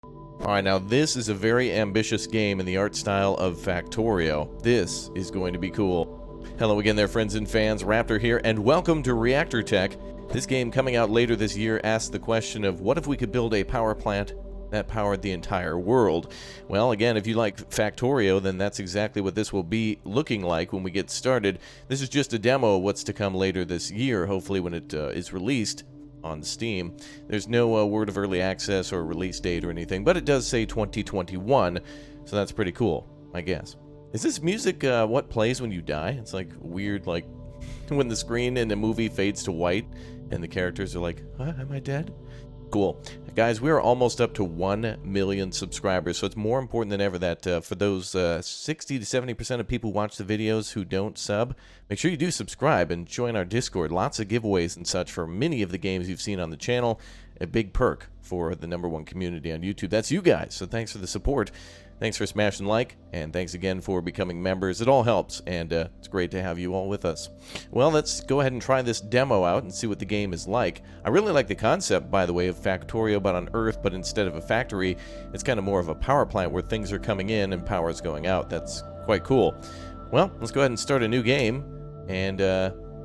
Alright, now this is a very ambitious game in the art style of Factorio. This is going to be cool. Hello again there, friends and fans. Raptor here, and welcome to Reactor Tech. This game, coming out later this year, asks the question of what if we could build a power plant that powered the entire world? Well, again, if you like Factorio, then that's exactly what this will be looking like when we get started. This is just a demo of what's to come later this year, hopefully when it is released on Steam. There's no word of early access or release date or anything, but it does say 2021, so that's pretty cool, I guess. Is this music what plays when you die? It's like weird, like when the screen in a movie fades to white and the characters are like, huh, am I dead? Cool. Guys, we are almost up to 1 million subscribers, so it's more important than ever that for those 60 to 70% of people who watch the videos who don't sub, make sure you do subscribe and join our Discord. Lots of giveaways and such for many of the games you've seen on the channel. A big perk for the #1 community on YouTube. That's you guys, so thanks for the support. Thanks for smashing like, and thanks again for becoming members. It all helps, and it's great to have you all with us. Well, let's go ahead and try this demo out and see what the game is like. I really like the concept, by the way, of Factorio, but on Earth, but instead of a factory, it's kind of more of a power plant where things are coming in and power is going out. That's quite cool. Well, let's go ahead and start a new game, and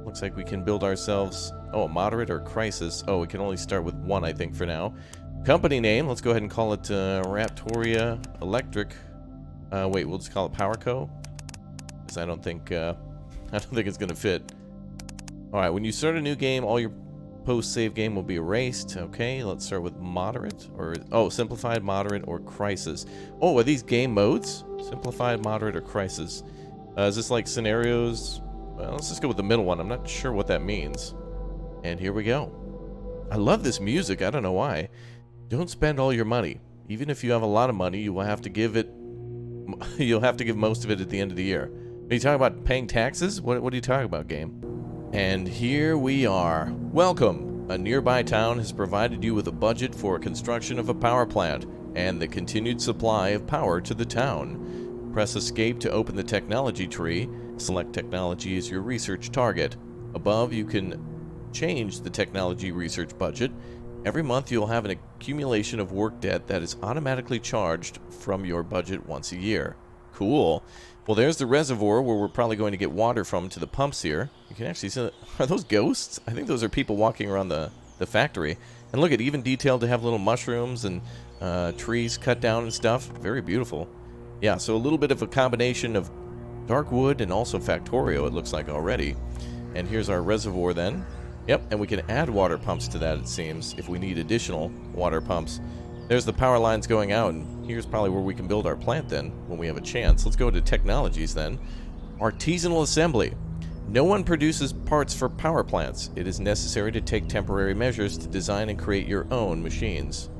looks like we can build ourselves, a moderate or crisis. Oh, we can only start with one, I think, for now. Company name, let's go ahead and call it RAPTORIA Electric. Wait, we'll just call it Power Co. Because I don't think it's gonna fit. Alright, when you start a new game, all your post-save game will be erased. Okay, let's start with moderate, or simplified, moderate, or crisis. Oh, are these game modes? Simplified, moderate, or crisis. Is this like scenarios? Well, let's just go with the middle one. I'm not sure what that means. And here we go. I love this music, I don't know why. Don't spend all your money. Even if you have a lot of money, you will have to give it. You'll have to give most of it at the end of the year. Are you talking about paying taxes? What are you talking about, game? And here we are. Welcome. A nearby town has provided you with a budget for construction of a power plant and the continued supply of power to the town. Press escape to open the technology tree. Select technology as your research target. Above, you can change the technology research budget. Every month you'll have an accumulation of work debt that is automatically charged from your budget once a year. Cool. Well, there's the reservoir where we're probably going to get water from to the pumps here. You can actually see, are those ghosts? I think those are people walking around the factory. And look at, even detailed to have little mushrooms and trees cut down and stuff. Very beautiful. Yeah, so a little bit of a combination of dark wood and also Factorio, it looks like already. And here's our reservoir then. Yep, and we can add water pumps to that, it seems, if we need additional water pumps. There's the power lines going out, and here's probably where we can build our plant then, when we have a chance. Let's go to technologies then. Artisanal assembly. No one produces parts for power plants. It is necessary to take temporary measures to design and create your own machines.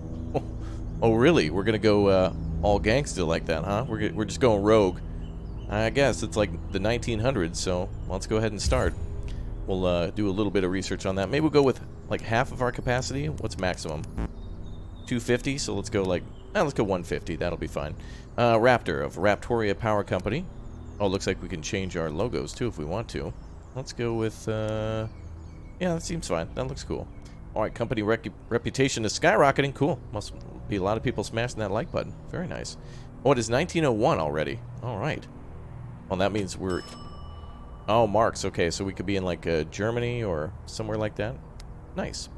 Oh really? We're gonna go all gangsta like that, huh? We're just going rogue. I guess it's like the 1900s, so let's go ahead and start. We'll do a little bit of research on that. Maybe we'll go with like half of our capacity. What's maximum? 250, so let's go like, let's go 150. That'll be fine. Raptor of Raptoria Power Company. Oh, looks like we can change our logos too if we want to. Let's go with, yeah, that seems fine. That looks cool. Alright, company reputation is skyrocketing. Cool. Must be a lot of people smashing that like button. Very nice. Oh, it is 1901 already. Alright. Well, that means we're... Oh, marks. Okay, so we could be in like Germany or somewhere like that. Nice.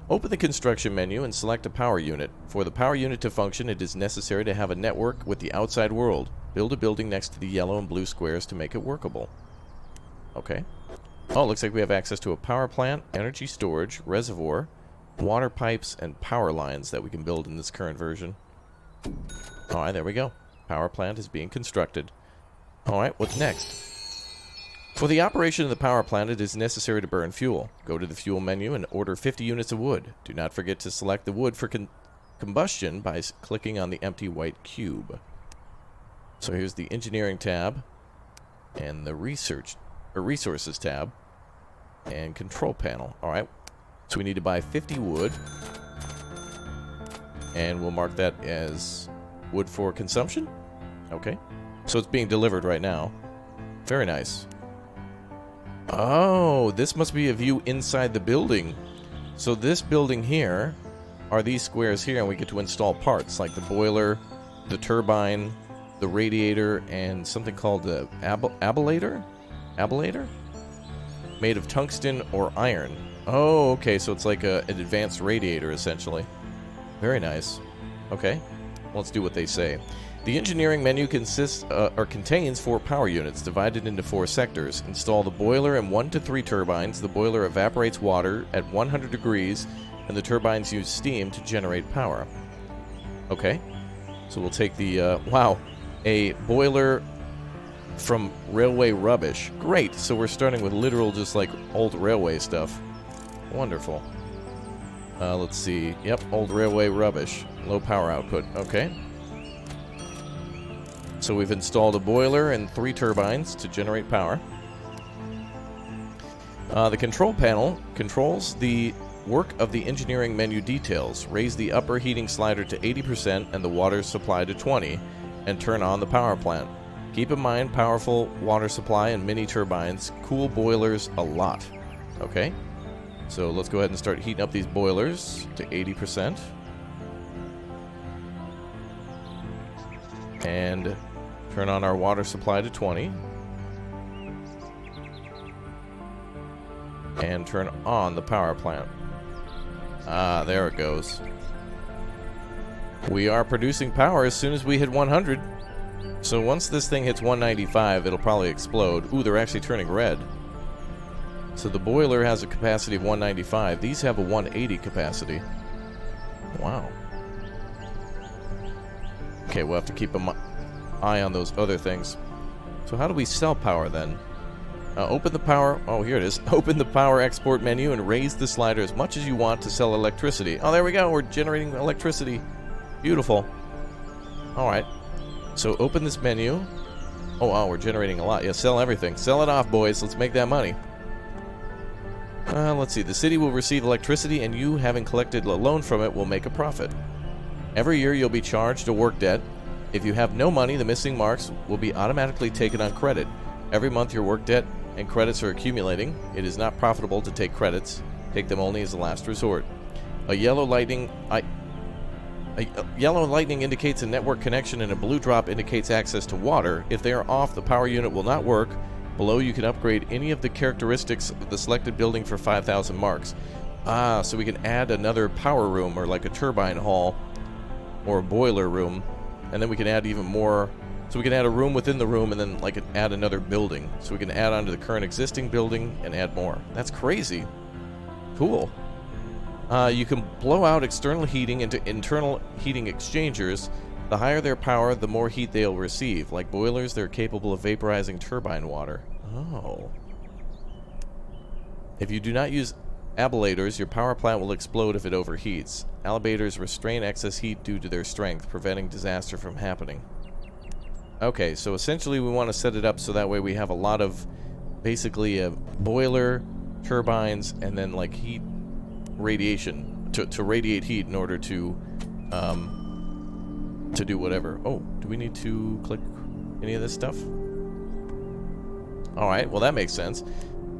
Open the construction menu and select a power unit. For the power unit to function, it is necessary to have a network with the outside world. Build a building next to the yellow and blue squares to make it workable. Okay. Oh, looks like we have access to a power plant, energy storage, reservoir, water pipes, and power lines that we can build in this current version. Alright, there we go. Power plant is being constructed. Alright, what's next? For the operation of the power plant, it is necessary to burn fuel. Go to the fuel menu and order 50 units of wood. Do not forget to select the wood for combustion by clicking on the empty white cube. So here's the engineering tab, and the resources tab, and control panel. Alright, so we need to buy 50 wood, and we'll mark that as wood for consumption. Okay, so it's being delivered right now. Very nice. Oh, this must be a view inside the building. So this building here are these squares here, and we get to install parts like the boiler, the turbine, the radiator, and something called the ablator? Ablator? Made of tungsten or iron. Oh, okay, so it's like an advanced radiator, essentially. Very nice. Okay, let's do what they say. The engineering menu contains 4 power units divided into 4 sectors. Install the boiler and 1 to 3 turbines. The boiler evaporates water at 100 degrees, and the turbines use steam to generate power. Okay, so we'll take the, wow, a boiler from railway rubbish. Great, so we're starting with literal just like old railway stuff. Wonderful. Let's see. Yep, old railway rubbish. Low power output. Okay. So we've installed a boiler and 3 turbines to generate power. The control panel controls the work of the engineering menu details. Raise the upper heating slider to 80% and the water supply to 20, and turn on the power plant. Keep in mind, powerful water supply and mini turbines cool boilers a lot. Okay, so let's go ahead and start heating up these boilers to 80%. And turn on our water supply to 20. And turn on the power plant. Ah, there it goes. We are producing power as soon as we hit 100. So once this thing hits 195, it'll probably explode. Ooh, they're actually turning red. So the boiler has a capacity of 195. These have a 180 capacity. Wow. Okay, we'll have to keep an eye on those other things. So how do we sell power then? Open the power... Oh, here it is. Open the power export menu and raise the slider as much as you want to sell electricity. Oh, there we go. We're generating electricity. Beautiful. Alright. So open this menu. Oh, wow, we're generating a lot. Yeah, sell everything. Sell it off, boys. Let's make that money. Let's see. The city will receive electricity, and you, having collected a loan from it, will make a profit. Every year, you'll be charged a work debt. If you have no money, the missing marks will be automatically taken on credit. Every month, your work debt and credits are accumulating. It is not profitable to take credits. Take them only as a last resort. A yellow lightning indicates a network connection, and a blue drop indicates access to water. If they are off, the power unit will not work. Below, you can upgrade any of the characteristics of the selected building for 5,000 marks. Ah, so we can add another power room, or like a turbine hall, or a boiler room, and then we can add even more. So we can add a room within the room, and then like add another building. So we can add on to the current existing building and add more. That's crazy. Cool. You can blow out external heating into internal heating exchangers. The higher their power, the more heat they'll receive. Like boilers, they're capable of vaporizing turbine water. Oh. If you do not use ablators, your power plant will explode if it overheats. Ablators restrain excess heat due to their strength, preventing disaster from happening. Okay, so essentially we want to set it up so that way we have a lot of basically a boiler, turbines, and then like heat radiation to radiate heat in order to do whatever. Oh, do we need to click any of this stuff? Alright, well that makes sense.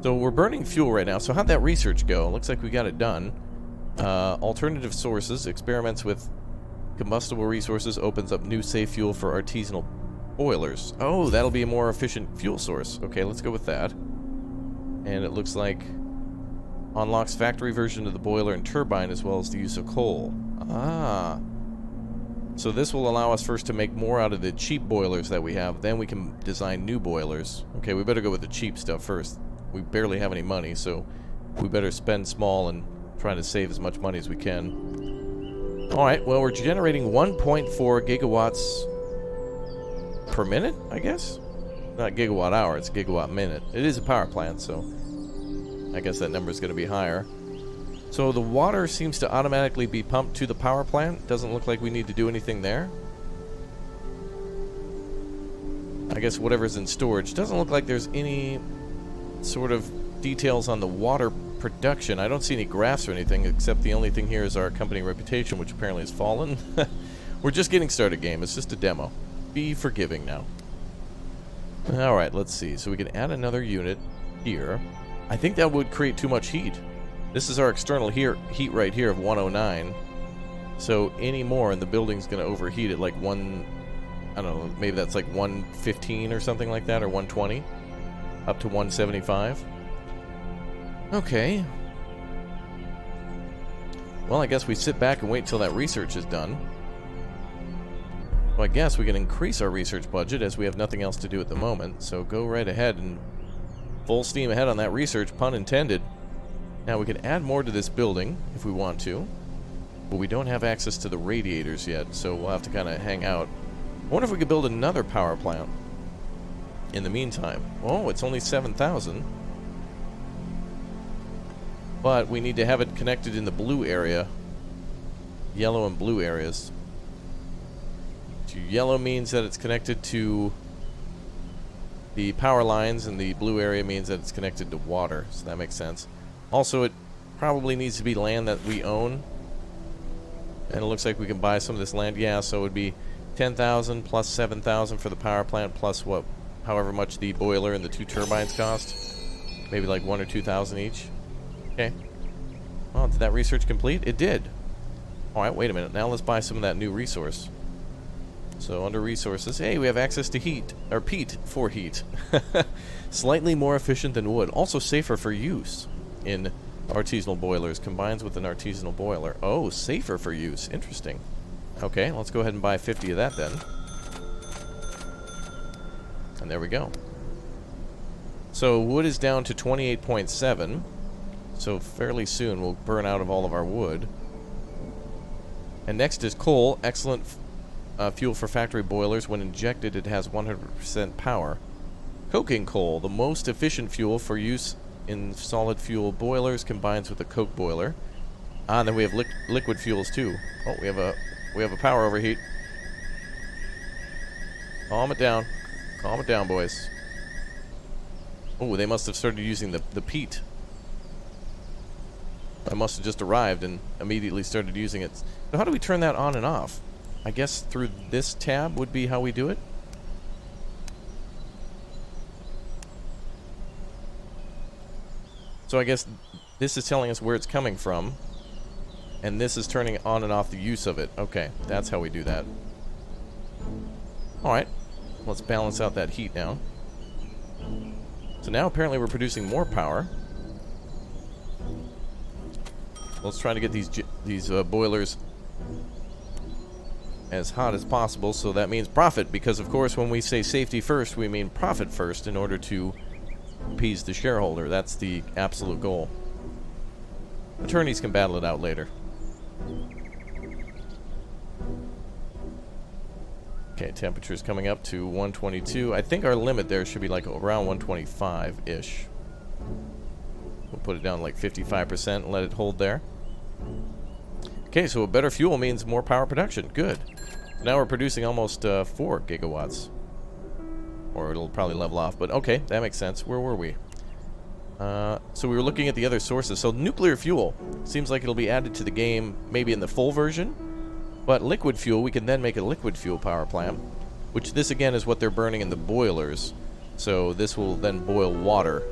So we're burning fuel right now. So how'd that research go? Looks like we got it done. Alternative sources, experiments with combustible resources, opens up new safe fuel for artisanal boilers. Oh, that'll be a more efficient fuel source. Okay, let's go with that. And it looks like unlocks factory version of the boiler and turbine, as well as the use of coal. Ah. So this will allow us first to make more out of the cheap boilers that we have. Then we can design new boilers. Okay, we better go with the cheap stuff first. We barely have any money, so we better spend small and try to save as much money as we can. Alright, well, we're generating 1.4 gigawatts per minute, I guess? Not gigawatt hour, it's gigawatt minute. It is a power plant, so I guess that number is going to be higher. So the water seems to automatically be pumped to the power plant. Doesn't look like we need to do anything there. I guess whatever's in storage. Doesn't look like there's any sort of details on the water production. I don't see any graphs or anything, except the only thing here is our company reputation, which apparently has fallen. We're just getting started, game. It's just a demo. Be forgiving now. Alright, let's see. So we can add another unit here. I think that would create too much heat. This is our external heat right here of 109. So any more and the building's going to overheat at like I don't know, maybe that's like 115 or something like that, or 120, up to 175. Okay. Well, I guess we sit back and wait till that research is done. Well, I guess we can increase our research budget as we have nothing else to do at the moment. So go right ahead and full steam ahead on that research, pun intended. Now we can add more to this building if we want to. But we don't have access to the radiators yet, so we'll have to kind of hang out. I wonder if we could build another power plant in the meantime. Oh, it's only 7,000. But we need to have it connected in the blue area. Yellow and blue areas. Yellow means that it's connected to the power lines, and the blue area means that it's connected to water. So that makes sense. Also, it probably needs to be land that we own. And it looks like we can buy some of this land. Yeah, so it would be 10,000 plus 7,000 for the power plant, plus what, however much the boiler and the 2 turbines cost. Maybe like 1,000 or 2,000 each. Okay. Oh, did that research complete? It did. Alright, wait a minute. Now let's buy some of that new resource. So under resources, hey, we have access to heat, or peat for heat. Slightly more efficient than wood. Also safer for use in artisanal boilers. Combines with an artisanal boiler. Oh, safer for use. Interesting. Okay, let's go ahead and buy 50 of that then. And there we go. So wood is down to 28.7. So fairly soon we'll burn out of all of our wood. And next is coal. Excellent fuel for factory boilers. When injected, it has 100% power. Coking coal, the most efficient fuel for use in solid fuel boilers, combines with a coke boiler. And then we have liquid fuels too. Oh, we have a power overheat. Calm it down. Calm it down, boys. Oh, they must have started using the peat. I must have just arrived and immediately started using it. So how do we turn that on and off? I guess through this tab would be how we do it. So I guess this is telling us where it's coming from, and this is turning on and off the use of it. Okay, that's how we do that. Alright, let's balance out that heat now. So now apparently we're producing more power. Let's try to get these boilers as hot as possible, so that means profit, because of course when we say safety first, we mean profit first in order to appease the shareholder. That's the absolute goal. Attorneys can battle it out later. Okay, temperature's coming up to 122. I think our limit there should be like around 125-ish. We'll put it down like 55% and let it hold there. Okay, so a better fuel means more power production. Good. Now we're producing almost 4 gigawatts. Or it'll probably level off, but okay, that makes sense. Where were we? So we were looking at the other sources. So nuclear fuel seems like it'll be added to the game maybe in the full version. But liquid fuel, we can then make a liquid fuel power plant, which this again is what they're burning in the boilers. So this will then boil water.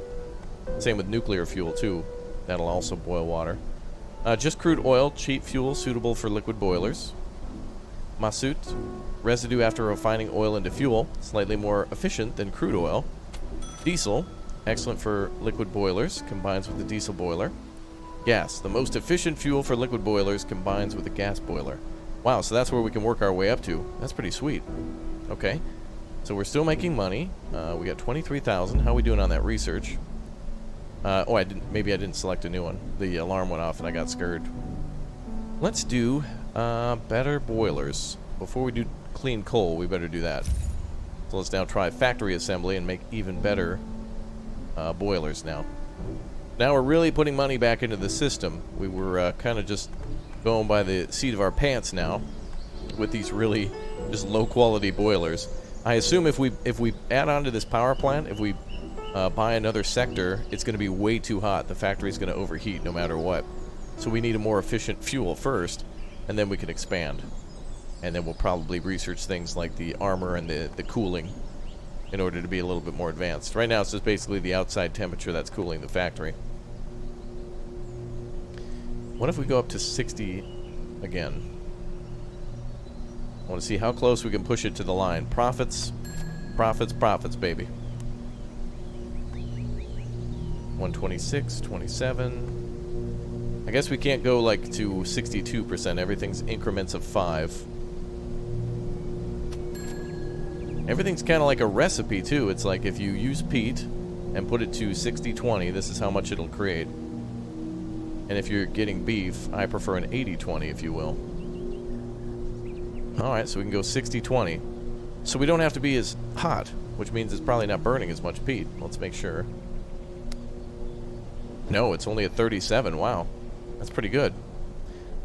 Same with nuclear fuel too. That'll also boil water. Just crude oil, cheap fuel suitable for liquid boilers. Mazout, residue after refining oil into fuel, slightly more efficient than crude oil. Diesel, excellent for liquid boilers, combines with the diesel boiler. Gas, the most efficient fuel for liquid boilers, combines with a gas boiler. Wow, so that's where we can work our way up to. That's pretty sweet. Okay, so we're still making money. We got 23,000. How are we doing on that research? Oh, maybe I didn't select a new one. The alarm went off and I got scared. Let's do better boilers. Before we do clean coal, we better do that. So let's now try factory assembly and make even better boilers now. Now we're really putting money back into the system. We were kind of just going by the seat of our pants now with these really just low quality boilers. I assume if we add on to this power plant, if we buy another sector, it's going to be way too hot. The factory's going to overheat no matter what. So we need a more efficient fuel first, and then we can expand. And then we'll probably research things like the armor and the cooling in order to be a little bit more advanced. Right now it's just basically the outside temperature that's cooling the factory. What if we go up to 60 again? I want to see how close we can push it to the line. Profits, profits, profits, baby. 126, 27. I guess we can't go like to 62%. Everything's increments of 5. Everything's kind of like a recipe too. It's like if you use peat and put it to 60-20, this is how much it'll create. And if you're getting beef, I prefer an 80-20, if you will. Alright, so we can go 60-20. So we don't have to be as hot, which means it's probably not burning as much peat. Let's make sure. No, it's only at 37. Wow. That's pretty good.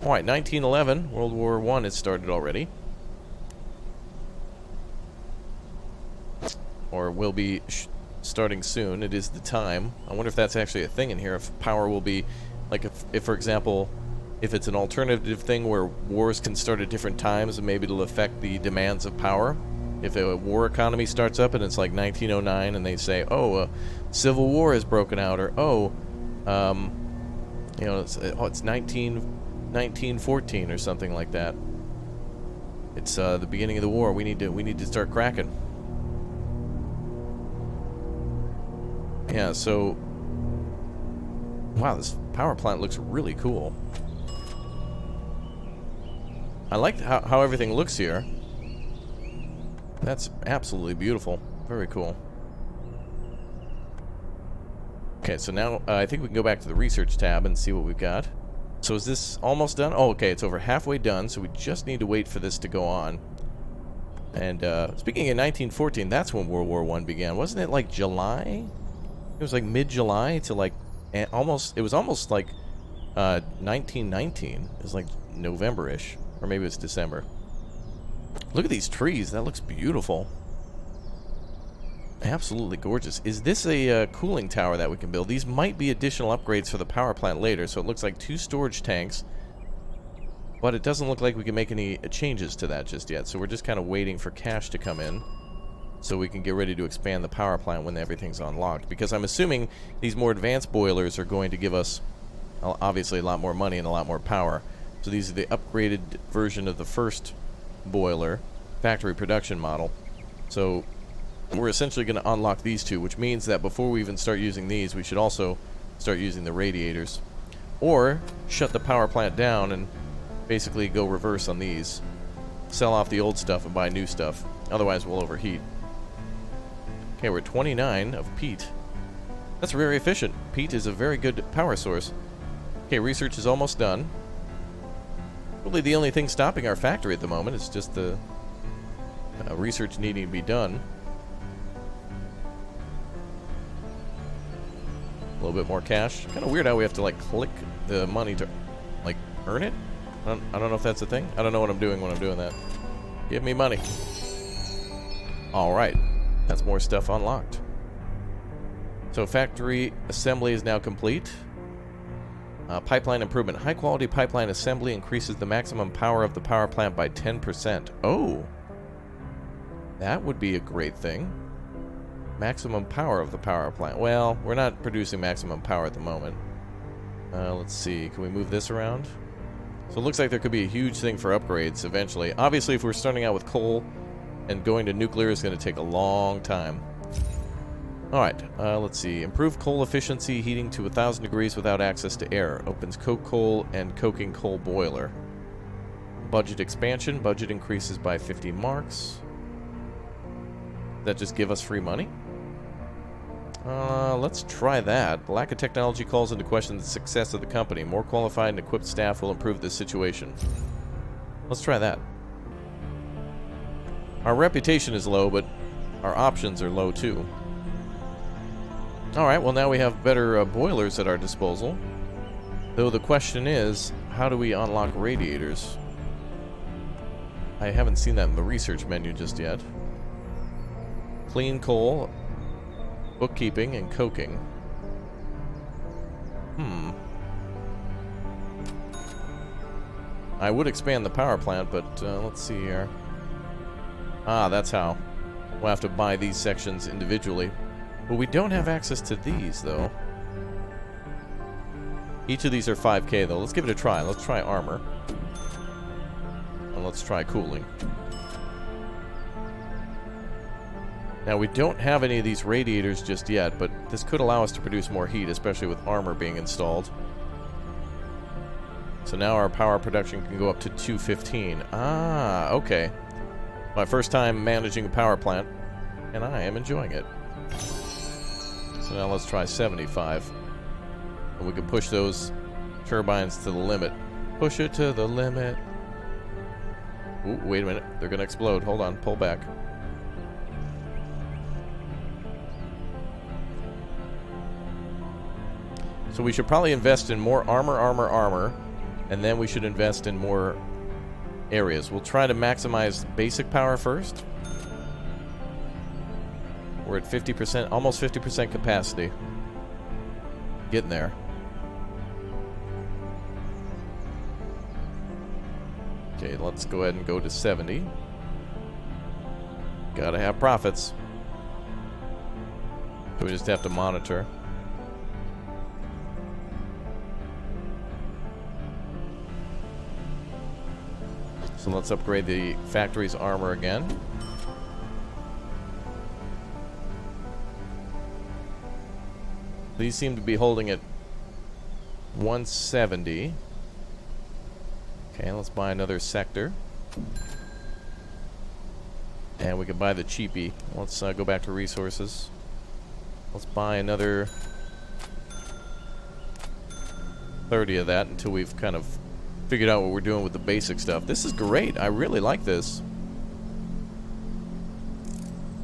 Alright, 1911. World War I has started already. Or will be starting soon. It is the time. I wonder if that's actually a thing in here. If power will be... Like, if for example, if it's an alternative thing where wars can start at different times, and maybe it'll affect the demands of power. If a war economy starts up and it's like 1909 and they say, oh, a civil war has broken out, or, oh, you know, it's 1914 or something like that. It's the beginning of the war. We need to start cracking. Yeah, so... Wow, this power plant looks really cool. I like how everything looks here. That's absolutely beautiful. Very cool. Okay, so now I think we can go back to the research tab and see what we've got. So is this almost done? Oh, okay, it's over halfway done, so we just need to wait for this to go on. And speaking of 1914, that's when World War I began. Wasn't it like July? It was like mid-July to like almost, it was almost like 1919. It was like November-ish, or maybe it's December. Look at these trees. That looks beautiful. Absolutely gorgeous. Is this a cooling tower that we can build? These might be additional upgrades for the power plant later. So it looks like 2 storage tanks, but it doesn't look like we can make any changes to that just yet. So we're just kind of waiting for cash to come in so we can get ready to expand the power plant when everything's unlocked. Because I'm assuming these more advanced boilers are going to give us obviously a lot more money and a lot more power. So these are the upgraded version of the first boiler factory production model. So we're essentially going to unlock these two, which means that before we even start using these, we should also start using the radiators. Or shut the power plant down and basically go reverse on these. Sell off the old stuff and buy new stuff. Otherwise we'll overheat. Okay, we're at 29 of peat. That's very efficient. Peat is a very good power source. Okay, research is almost done. Really the only thing stopping our factory at the moment is just the research needing to be done. A little bit more cash. Kind of weird how we have to like click the money to like earn it. I don't know if that's a thing. I don't know what I'm doing when I'm doing that. Give me money. Alright. That's more stuff unlocked. So factory assembly is now complete. Pipeline improvement. High quality pipeline assembly increases the maximum power of the power plant by 10%. Oh. That would be a great thing. Maximum power of the power plant. Well, we're not producing maximum power at the moment. Let's see. Can we move this around? So it looks like there could be a huge thing for upgrades eventually. Obviously, if we're starting out with coal and going to nuclear is going to take a long time. Alright, let's see. Improve coal efficiency, heating to 1,000 degrees without access to air. Opens coke coal and coking coal boiler. Budget expansion. Budget increases by 50 marks. Does that just give us free money? Let's try that. Lack of technology calls into question the success of the company. More qualified and equipped staff will improve this situation. Let's try that. Our reputation is low, but our options are low too. Alright, well now we have better boilers at our disposal. Though the question is, how do we unlock radiators? I haven't seen that in the research menu just yet. Clean coal, bookkeeping, and coking. I would expand the power plant, but let's see here. Ah, that's how. We'll have to buy these sections individually. But we don't have access to these, though. Each of these are 5K, though. Let's give it a try. Let's try armor. And let's try cooling. Now, we don't have any of these radiators just yet, but this could allow us to produce more heat, especially with armor being installed. So now our power production can go up to 215. Ah, okay. My first time managing a power plant, and I am enjoying it. So now let's try 75. And we can push those turbines to the limit. Push it to the limit. Ooh, wait a minute. They're going to explode. Hold on. Pull back. So we should probably invest in more armor, and then we should invest in more areas. We'll try to maximize basic power first. We're at 50%, almost 50% capacity. Getting there. Okay, let's go ahead and go to 70. Gotta have profits. So we just have to monitor. So let's upgrade the factory's armor again. These seem to be holding at 170. Okay, let's buy another sector. And we can buy the cheapie. Let's go back to resources. Let's buy another 30 of that until we've kind of figured out what we're doing with the basic stuff. This is great. I really like this.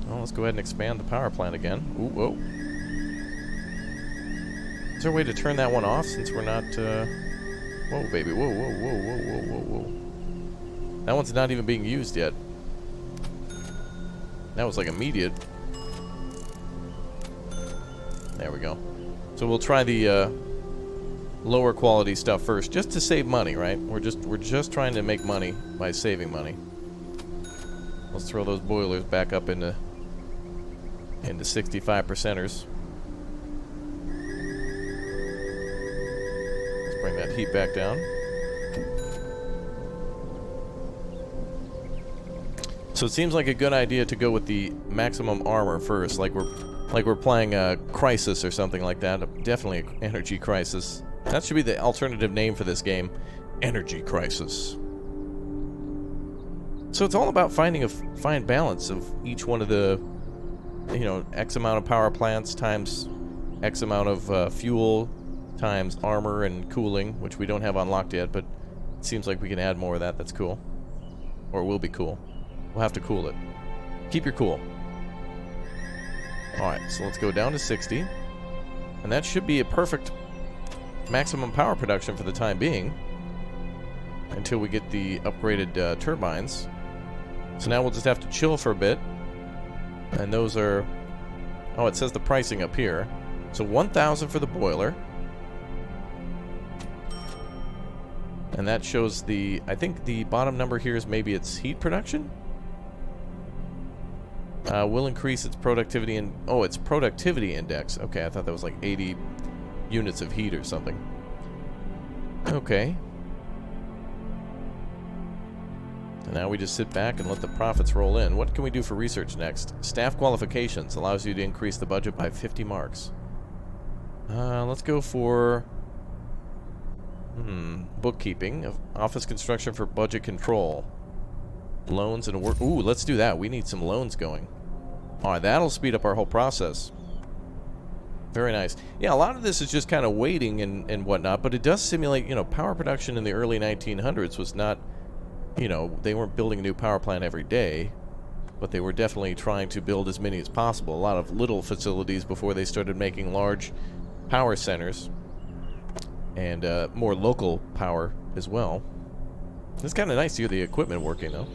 Well, let's go ahead and expand the power plant again. Ooh, whoa. Is there a way to turn that one off since we're not... Whoa, baby. Whoa, whoa, whoa, whoa, whoa, whoa, whoa. That one's not even being used yet. That was like immediate. There we go. So we'll try the lower quality stuff first, just to save money, right? We're just trying to make money by saving money. Let's throw those boilers back up into 65%ers. Let's bring that heat back down. So it seems like a good idea to go with the maximum armor first, like we're playing a Crisis or something like that. Definitely an Energy Crisis. That should be the alternative name for this game. Energy Crisis. So it's all about finding a fine balance of each one of the, you know, X amount of power plants times X amount of fuel times armor and cooling, which we don't have unlocked yet, but it seems like we can add more of that. That's cool. Or it will be cool. We'll have to cool it. Keep your cool. Alright, so let's go down to 60. And that should be a perfect maximum power production for the time being. Until we get the upgraded turbines. So now we'll just have to chill for a bit. And those are... Oh, it says the pricing up here. So 1,000 for the boiler. And that shows the... I think the bottom number here is maybe its heat production? Will increase its productivity and... Oh, its productivity index. Okay, I thought that was like 80 units of heat or something. Okay. And now we just sit back and let the profits roll in. What can we do for research next? Staff qualifications allows you to increase the budget by 50 marks. Let's go for... bookkeeping. Office construction for budget control. Loans and work... Ooh, let's do that. We need some loans going. Alright, that'll speed up our whole process. Very nice. Yeah, a lot of this is just kind of waiting and whatnot, but it does simulate, you know, power production in the early 1900s was not, you know, they weren't building a new power plant every day, but they were definitely trying to build as many as possible. A lot of little facilities before they started making large power centers and more local power as well. It's kind of nice to hear the equipment working, though.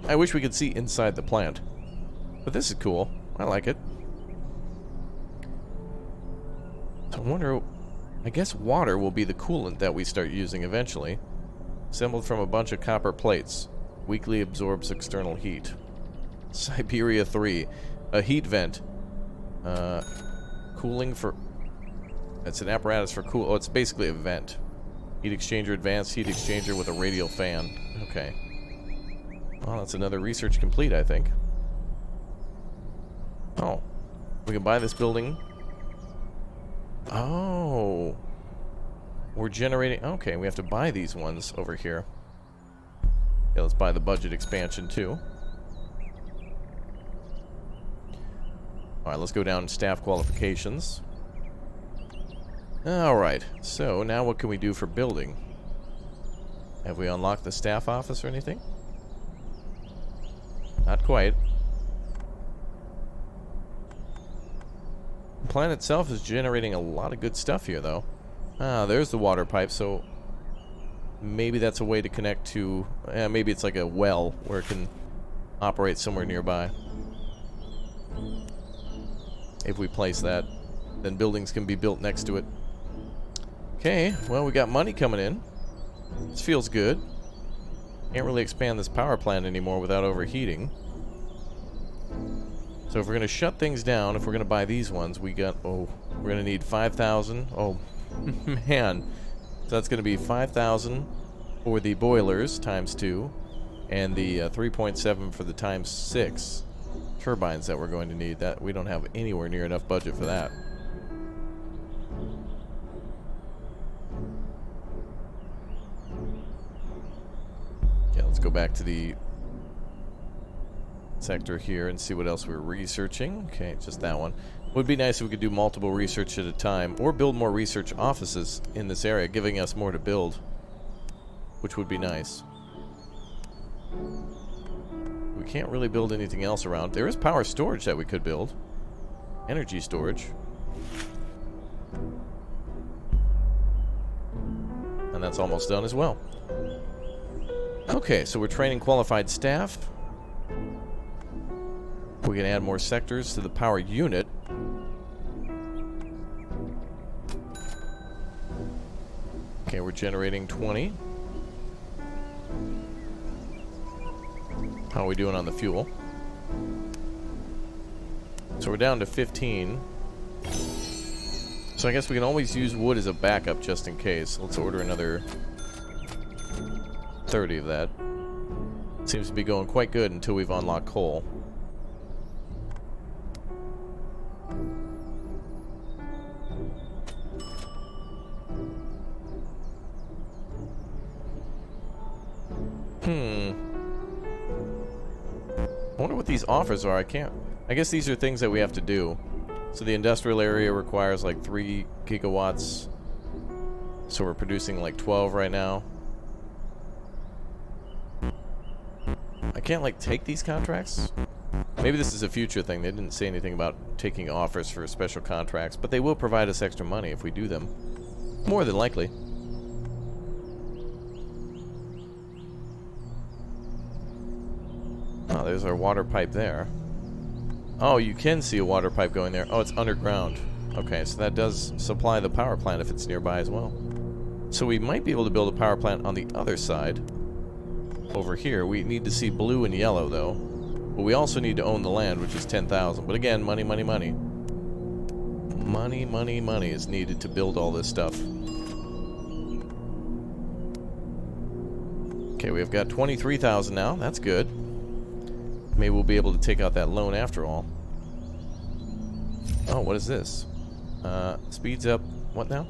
I wish we could see inside the plant, but this is cool. I like it. I wonder, I guess water will be the coolant that we start using eventually. Assembled from a bunch of copper plates. Weakly absorbs external heat. Siberia 3. A heat vent. Cooling for... It's an apparatus for cool... Oh, it's basically a vent. Heat exchanger, advanced heat exchanger with a radial fan. Okay. Well, that's another research complete, I think. Oh. We can buy this building. Oh. We're generating... Okay, we have to buy these ones over here. Yeah, let's buy the budget expansion, too. Alright, let's go down to staff qualifications. Alright, so now what can we do for building? Have we unlocked the staff office or anything? Not quite. The plant itself is generating a lot of good stuff here, though. Ah, there's the water pipe, so maybe that's a way to connect to... maybe it's like a well where it can operate somewhere nearby. If we place that, then buildings can be built next to it. Okay, well, we got money coming in. This feels good. Can't really expand this power plant anymore without overheating. So if we're going to shut things down, if we're going to buy these ones, we got... Oh, we're going to need 5,000. Oh, man. So that's going to be 5,000 for the boilers, times 2. And the 3.7 for the times 6 turbines that we're going to need. That we don't have anywhere near enough budget for that. Yeah, let's go back to the sector here and see what else we're researching. Okay, just that one. Would be nice if we could do multiple research at a time, or build more research offices in this area, giving us more to build, which would be nice. We can't really build anything else around. There is power storage that we could build. Energy storage. And that's almost done as well. Okay, so we're training qualified staff. We can add more sectors to the power unit. Okay, we're generating 20. How are we doing on the fuel? So we're down to 15. So I guess we can always use wood as a backup just in case. Let's order another 30 of that. Seems to be going quite good until we've unlocked coal. I wonder what these offers are. I guess these are things that we have to do. So the industrial area requires like 3 gigawatts. So we're producing like 12 right now. I can't like take these contracts. Maybe this is a future thing. They didn't say anything about taking offers for special contracts, but they will provide us extra money if we do them. More than likely. Oh, there's our water pipe there. Oh, you can see a water pipe going there. Oh, it's underground. Okay, so that does supply the power plant if it's nearby as well. So we might be able to build a power plant on the other side. Over here. We need to see blue and yellow, though. But we also need to own the land, which is 10,000. But again, money, money, money. Money, money, money is needed to build all this stuff. Okay, we've got 23,000 now. That's good. Maybe we'll be able to take out that loan after all. Oh, what is this? Speeds up... What now?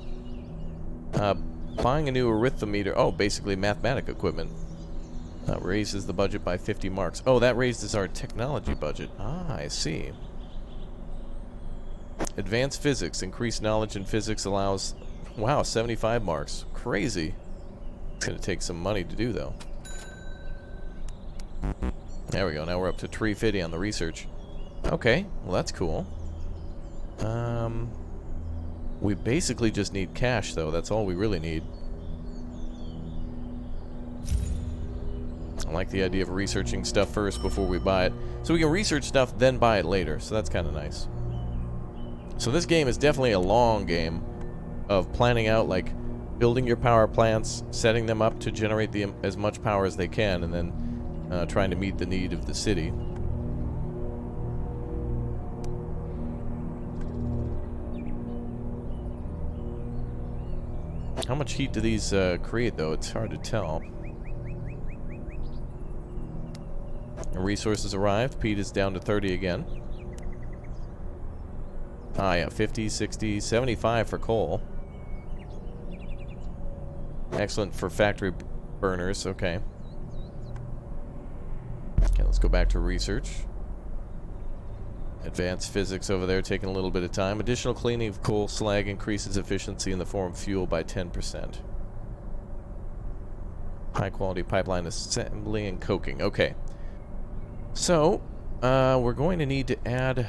Buying a new arithmeter. Oh, basically mathematic equipment. Raises the budget by 50 marks. Oh, that raises our technology budget. Ah, I see. Advanced physics. Increased knowledge in physics allows... Wow, 75 marks. Crazy. It's going to take some money to do, though. There we go. Now we're up to 350 on the research. Okay, well that's cool. We basically just need cash, though. That's all we really need. I like the idea of researching stuff first before we buy it. So we can research stuff, then buy it later. So that's kind of nice. So this game is definitely a long game of planning out, like, building your power plants, setting them up to generate as much power as they can, and then trying to meet the need of the city. How much heat do these create, though? It's hard to tell. Resources arrived. Peat is down to 30 again. Ah, yeah, 50, 60, 75 for coal. Excellent for factory burners. Okay. Okay, let's go back to research. Advanced physics over there taking a little bit of time. Additional cleaning of coal slag increases efficiency in the form of fuel by 10%. High quality pipeline assembly and coking. Okay. So, we're going to need to add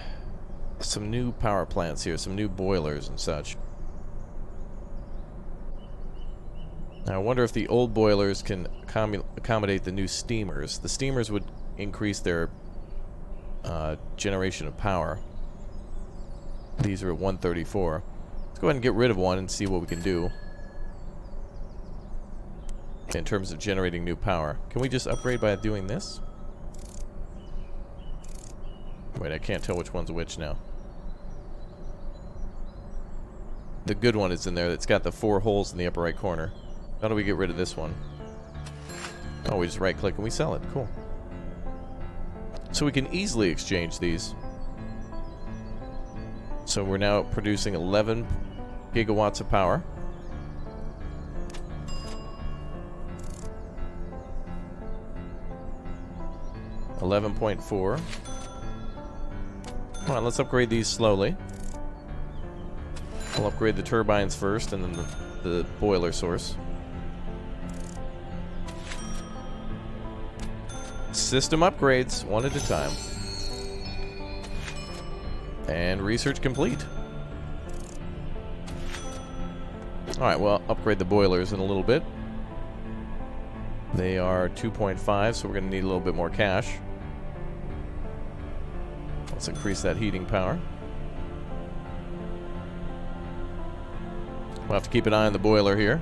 some new power plants here, some new boilers and such. Now, I wonder if the old boilers can accommodate the new steamers. The steamers would increase their generation of power. These are at 134. Let's go ahead and get rid of one and see what we can do in terms of generating new power. Can we just upgrade by doing this? Wait, I can't tell which one's which now. The good one is in there. That's got the 4 holes in the upper right corner. How do we get rid of this one? Oh, we just right click and we sell it. Cool. So we can easily exchange these. So we're now producing 11 gigawatts of power. $11.4. Come on, let's upgrade these slowly. We'll upgrade the turbines first and then the boiler source. System upgrades, one at a time. And research complete. Alright, well, upgrade the boilers in a little bit. They are 2.5, so we're going to need a little bit more cash. Let's increase that heating power. We'll have to keep an eye on the boiler here.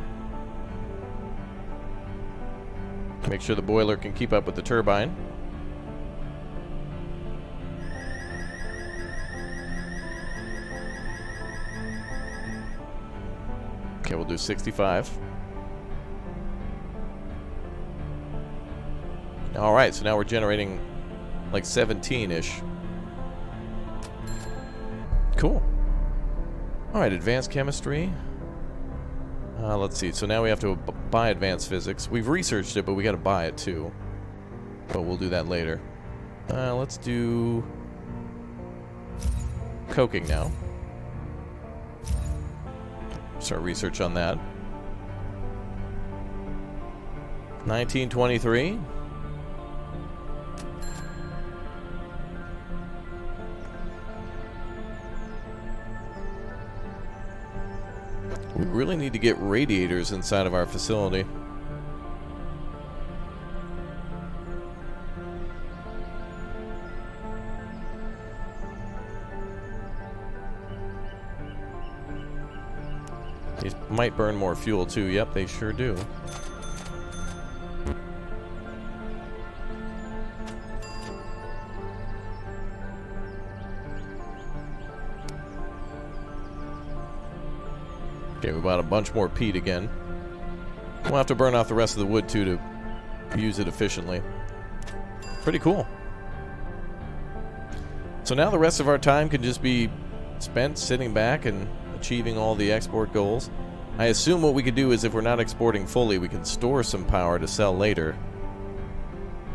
Make sure the boiler can keep up with the turbine. Okay, we'll do 65. Alright, so now we're generating like 17-ish. Cool. Alright, advanced chemistry. Let's see. So now we have to buy advanced physics. We've researched it, but we got to buy it too. But we'll do that later. Let's do coking now. Start research on that. 1923. We really need to get radiators inside of our facility. These might burn more fuel too. Yep, they sure do. Okay, we bought a bunch more peat again. We'll have to burn off the rest of the wood too to use it efficiently. Pretty cool. So now the rest of our time can just be spent sitting back and achieving all the export goals. I assume what we could do is if we're not exporting fully, we can store some power to sell later.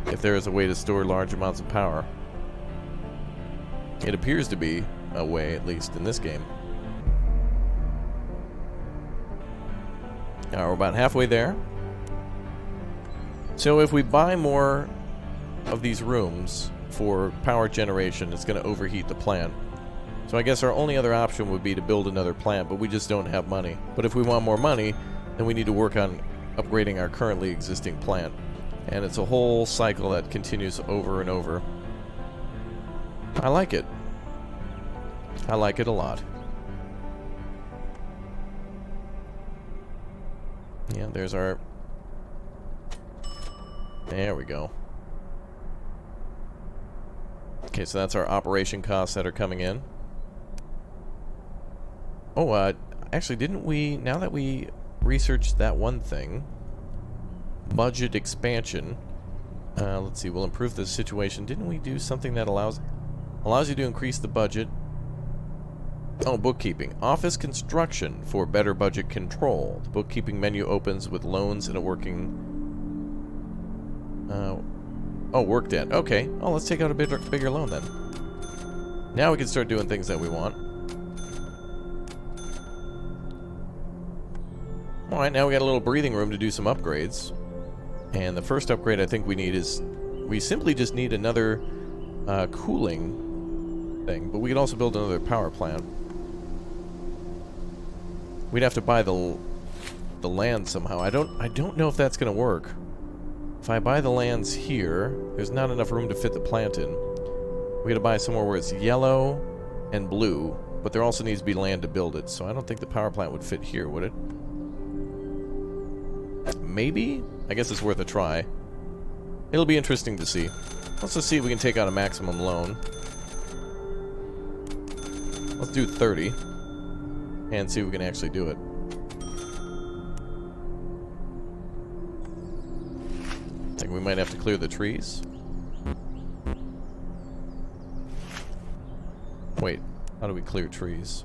If there is a way to store large amounts of power. It appears to be a way, at least in this game. We're about halfway there. So if we buy more of these rooms for power generation, it's going to overheat the plant. So I guess our only other option would be to build another plant, but we just don't have money. But if we want more money, then we need to work on upgrading our currently existing plant. And it's a whole cycle that continues over and over. I like it. I like it a lot. Yeah, there's our... There we go. Okay, so that's our operation costs that are coming in. Oh, actually, didn't we... Now that we researched that one thing. Budget expansion. Let's see, we'll improve the situation. Didn't we do something that allows you to increase the budget? Oh, bookkeeping. Office construction for better budget control. The bookkeeping menu opens with loans and a working... oh, work debt. Okay. Oh, let's take out a bigger loan then. Now we can start doing things that we want. Alright, now we got a little breathing room to do some upgrades. And the first upgrade I think we need is... we simply just need another cooling thing. But we could also build another power plant. We'd have to buy the land somehow. I don't know if that's going to work. If I buy the lands here, there's not enough room to fit the plant in. We gotta buy somewhere where it's yellow and blue, but there also needs to be land to build it, so I don't think the power plant would fit here, would it? Maybe? I guess it's worth a try. It'll be interesting to see. Let's just see if we can take out a maximum loan. Let's do 30. And see if we can actually do it. I think we might have to clear the trees. Wait, how do we clear trees?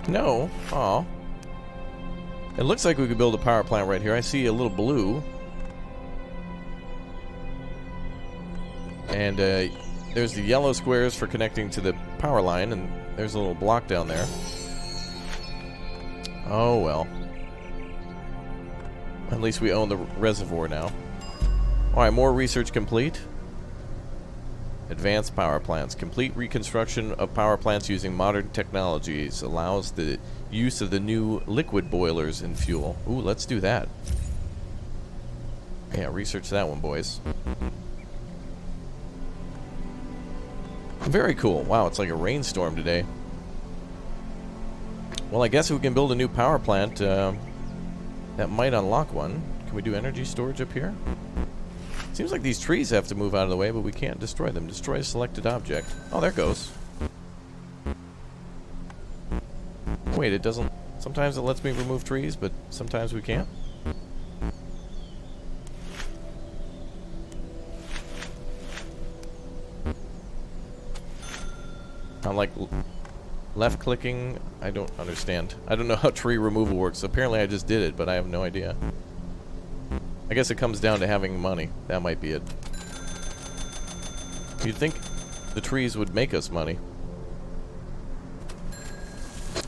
No. Aw. It looks like we could build a power plant right here. I see a little blue. And there's the yellow squares for connecting to the power line, and there's a little block down there. Oh well. At least we own the reservoir now. Alright, more research complete. Advanced power plants. Complete reconstruction of power plants using modern technologies allows the use of the new liquid boilers in fuel. Ooh, let's do that. Yeah, research that one, boys. Very cool. Wow, it's like a rainstorm today. Well, I guess if we can build a new power plant, that might unlock one. Can we do energy storage up here? Seems like these trees have to move out of the way, but we can't destroy them. Destroy a selected object. Oh, there it goes. Wait, it doesn't... Sometimes it lets me remove trees, but sometimes we can't? I'm like... left-clicking? I don't understand. I don't know how tree removal works. Apparently I just did it, but I have no idea. I guess it comes down to having money. That might be it. You'd think the trees would make us money.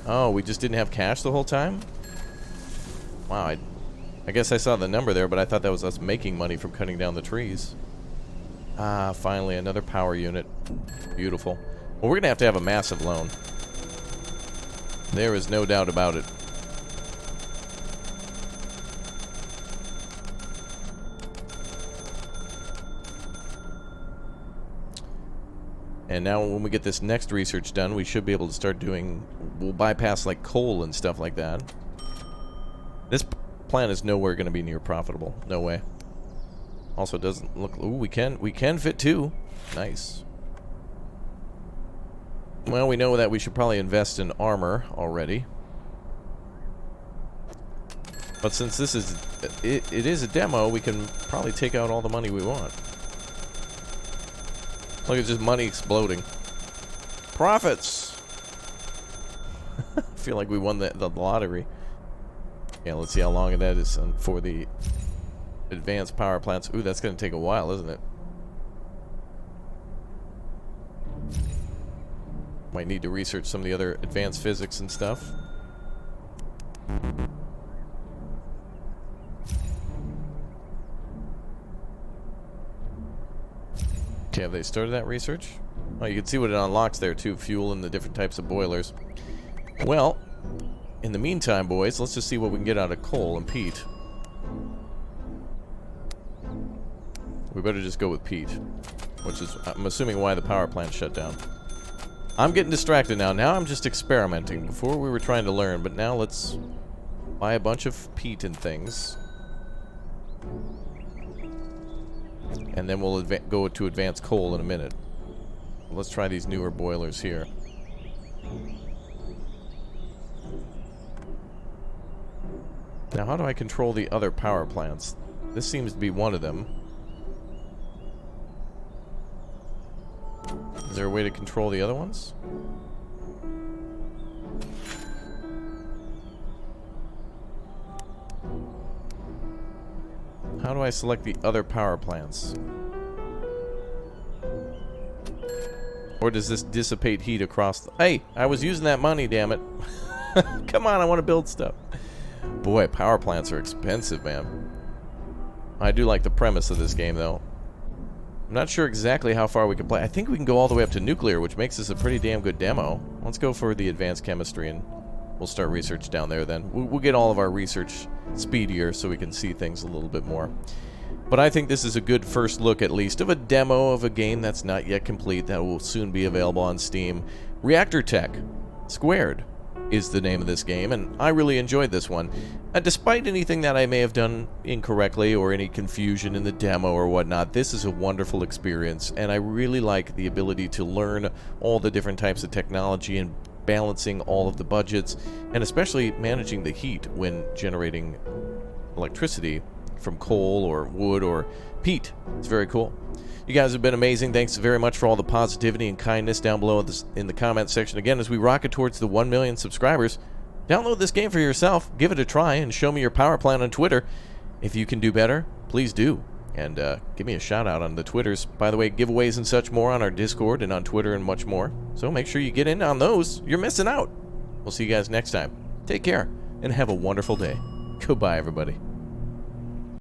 Oh, we just didn't have cash the whole time? Wow, I guess I saw the number there, but I thought that was us making money from cutting down the trees. Ah, finally, another power unit. Beautiful. Well, we're going to have a massive loan. There is no doubt about it. And now when we get this next research done, we should be able to start doing... We'll bypass like coal and stuff like that. This plant is nowhere going to be near profitable. No way. Also, it doesn't look... Ooh, we can fit two. Nice. Well, we know that we should probably invest in armor already. But since this is... It is a demo, we can probably take out all the money we want. Look at just money exploding. Profits! I feel like we won the lottery. Yeah, let's see how long that is for the advanced power plants. Ooh, that's going to take a while, isn't it? Might need to research some of the other advanced physics and stuff. Okay, have they started that research? Oh, you can see what it unlocks there too. Fuel and the different types of boilers. Well, in the meantime, boys, let's just see what we can get out of coal and peat. We better just go with peat. Which is, I'm assuming, why the power plant shut down. I'm getting distracted now. Now I'm just experimenting. Before we were trying to learn, but now let's buy a bunch of peat and things. And then we'll go to advanced coal in a minute. Let's try these newer boilers here. Now, how do I control the other power plants? This seems to be one of them. Is there a way to control the other ones? How do I select the other power plants? Or does this dissipate heat across the... Hey, I was using that money, damn it. Come on, I want to build stuff. Boy, power plants are expensive, man. I do like the premise of this game, though. I'm not sure exactly how far we can play. I think we can go all the way up to nuclear, which makes this a pretty damn good demo. Let's go for the advanced chemistry, and we'll start research down there then. We'll get all of our research speedier so we can see things a little bit more. But I think this is a good first look, at least, of a demo of a game that's not yet complete that will soon be available on Steam. Reactor Tech Squared is the name of this game, and I really enjoyed this one. Despite anything that I may have done incorrectly or any confusion in the demo or whatnot, this is a wonderful experience, and I really like the ability to learn all the different types of technology and balancing all of the budgets, and especially managing the heat when generating electricity from coal or wood or peat. It's very cool. You guys have been amazing. Thanks very much for all the positivity and kindness down below in the comment section. Again, as we rocket towards the 1 million subscribers, download this game for yourself, give it a try, and show me your power plant on Twitter. If you can do better, please do. And give me a shout out on the Twitters. By the way, giveaways and such more on our Discord and on Twitter and much more. So make sure you get in on those. You're missing out. We'll see you guys next time. Take care and have a wonderful day. Goodbye, everybody.